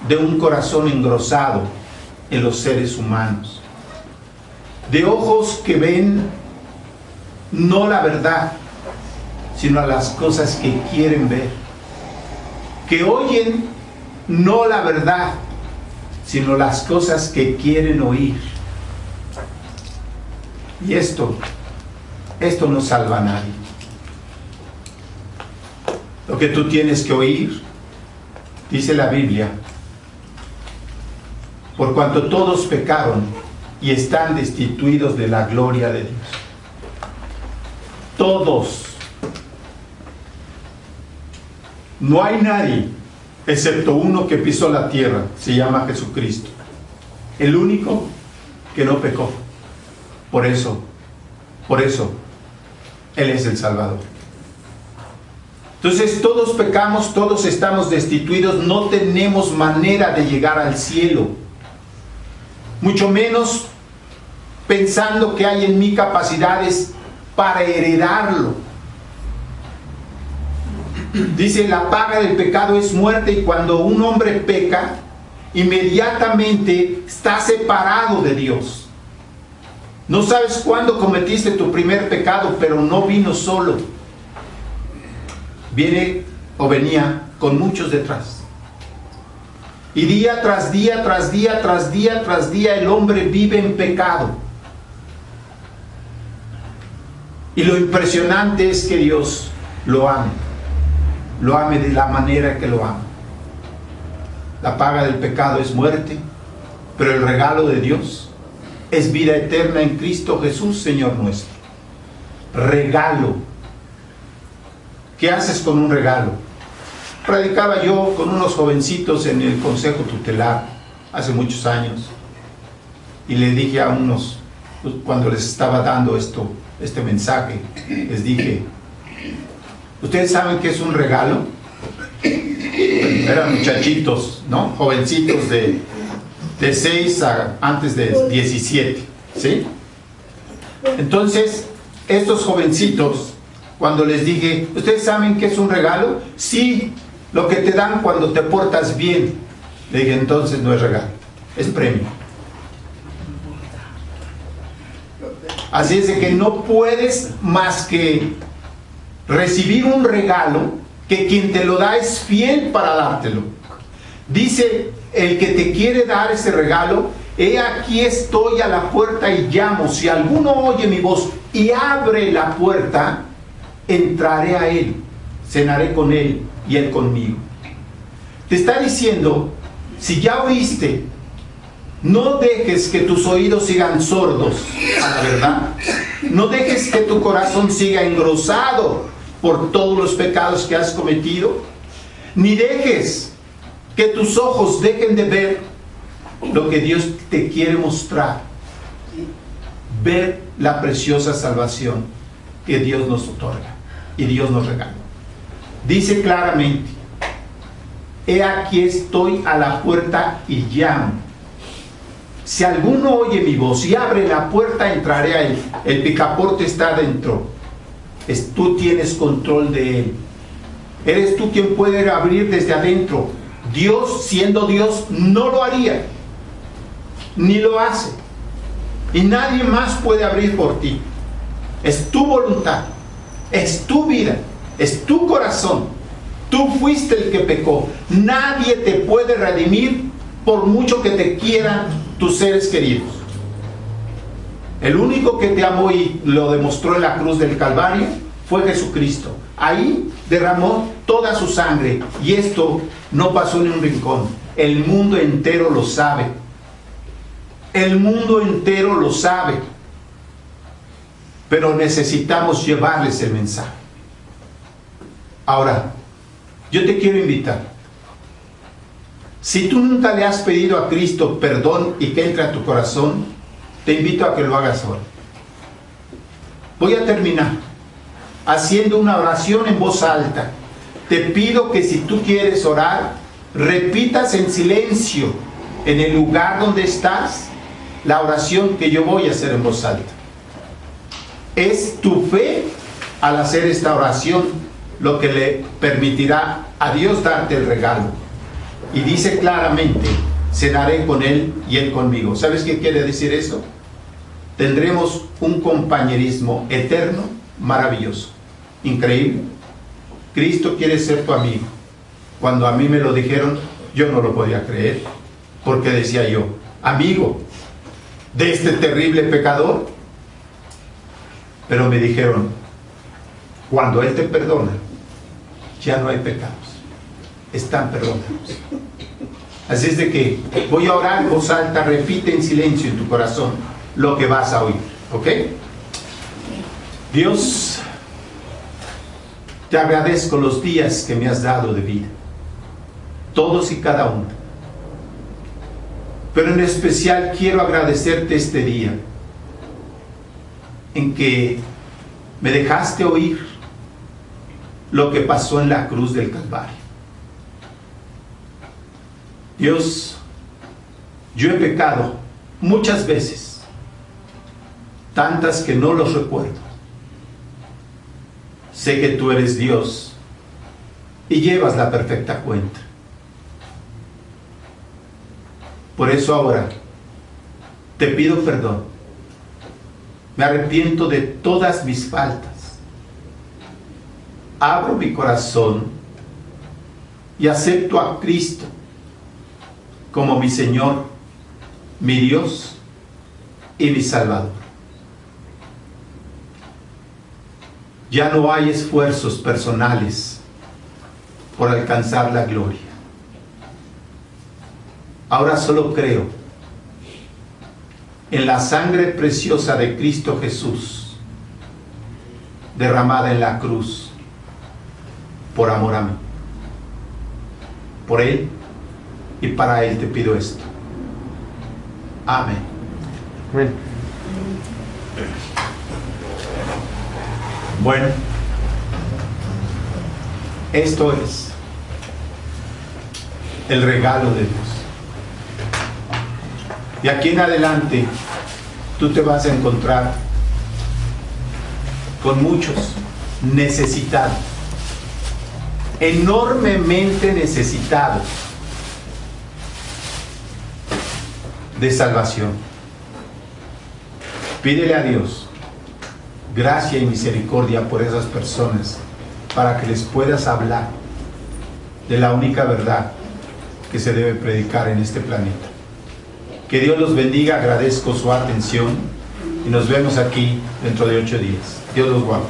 de un corazón engrosado en los seres humanos, de ojos que ven no la verdad, sino a las cosas que quieren ver, que oyen no la verdad, sino las cosas que quieren oír. Y esto no salva a nadie. Lo que tú tienes que oír, dice la Biblia, por cuanto todos pecaron y están destituidos de la gloria de Dios. Todos. No hay nadie, excepto uno que pisó la tierra, se llama Jesucristo. El único que no pecó. Por eso, Él es el Salvador. Entonces todos pecamos, todos estamos destituidos, no tenemos manera de llegar al cielo. Mucho menos pensando que hay en mí capacidades para heredarlo. Dice, la paga del pecado es muerte, y cuando un hombre peca, inmediatamente está separado de Dios. No sabes cuándo cometiste tu primer pecado, pero no vino solo. Viene o venía con muchos detrás. Y día tras día, tras día, tras día, tras día, el hombre vive en pecado. Y lo impresionante es que Dios lo ame. Lo ame de la manera que lo ama. La paga del pecado es muerte, pero el regalo de Dios es vida eterna en Cristo Jesús, Señor nuestro. Regalo. ¿Qué haces con un regalo? Predicaba yo con unos jovencitos en el consejo tutelar hace muchos años, y le dije a unos, cuando les estaba dando este mensaje, les dije, ¿ustedes saben qué es un regalo? Eran muchachitos, ¿no? Jovencitos de 6 a antes de 17, ¿sí? Entonces, estos jovencitos, cuando les dije, ¿ustedes saben qué es un regalo? Sí, lo que te dan cuando te portas bien. Le dije, entonces no es regalo, es premio. Así es de que no puedes más que recibir un regalo, que quien te lo da es fiel para dártelo. Dice el que te quiere dar ese regalo, he aquí estoy a la puerta y llamo, si alguno oye mi voz y abre la puerta, entraré a él, cenaré con él y él conmigo. Te está diciendo, si ya oíste, no dejes que tus oídos sigan sordos a la verdad. No dejes que tu corazón siga engrosado por todos los pecados que has cometido. Ni dejes que tus ojos dejen de ver lo que Dios te quiere mostrar. Ver la preciosa salvación que Dios nos otorga y Dios nos regala. Dice claramente: he aquí estoy a la puerta y llamo. Si alguno oye mi voz y abre la puerta, entraré a él. El picaporte está adentro. Tú tienes control de él. Eres tú quien puede abrir desde adentro. Dios, siendo Dios, no lo haría, ni lo hace. Y nadie más puede abrir por ti. Es tu voluntad, es tu vida, es tu corazón. Tú fuiste el que pecó. Nadie te puede redimir por mucho que te quieran tus seres queridos. El único que te amó y lo demostró en la cruz del Calvario fue Jesucristo. Ahí derramó toda su sangre, y esto no pasó en un rincón. El mundo entero lo sabe. El mundo entero lo sabe. Pero necesitamos llevarles el mensaje. Ahora, yo te quiero invitar. Si tú nunca le has pedido a Cristo perdón y que entre a tu corazón, te invito a que lo hagas ahora. Voy a terminar haciendo una oración en voz alta. Te pido que si tú quieres orar, repitas en silencio, en el lugar donde estás, la oración que yo voy a hacer en voz alta. Es tu fe al hacer esta oración lo que le permitirá a Dios darte el regalo. Y dice claramente: cenaré con Él y Él conmigo. ¿Sabes qué quiere decir eso? Tendremos un compañerismo eterno, maravilloso, increíble. Cristo quiere ser tu amigo. Cuando a mí me lo dijeron, yo no lo podía creer, porque decía yo: amigo de este terrible pecador. Pero me dijeron: cuando Él te perdona, ya no hay pecados, están perdonados. Así es de que voy a orar en voz alta. Repite en silencio en tu corazón lo que vas a oír, ¿ok? Dios, te agradezco los días que me has dado de vida, todos y cada uno, pero en especial quiero agradecerte este día en que me dejaste oír lo que pasó en la cruz del Calvario. Dios, yo he pecado muchas veces, tantas que no los recuerdo. Sé que tú eres Dios y llevas la perfecta cuenta. Por eso ahora te pido perdón. Me arrepiento de todas mis faltas. Abro mi corazón y acepto a Cristo como mi Señor, mi Dios y mi Salvador. Ya no hay esfuerzos personales por alcanzar la gloria. Ahora solo creo en la sangre preciosa de Cristo Jesús, derramada en la cruz por amor a mí. Por Él y para Él te pido esto. Amén. Amén. Bueno, esto es el regalo de Dios. De aquí en adelante, tú te vas a encontrar con muchos necesitados, enormemente necesitados de salvación. Pídele a Dios gracia y misericordia por esas personas, para que les puedas hablar de la única verdad que se debe predicar en este planeta. Que Dios los bendiga. Agradezco su atención y nos vemos aquí dentro de 8 días. Dios los guarde.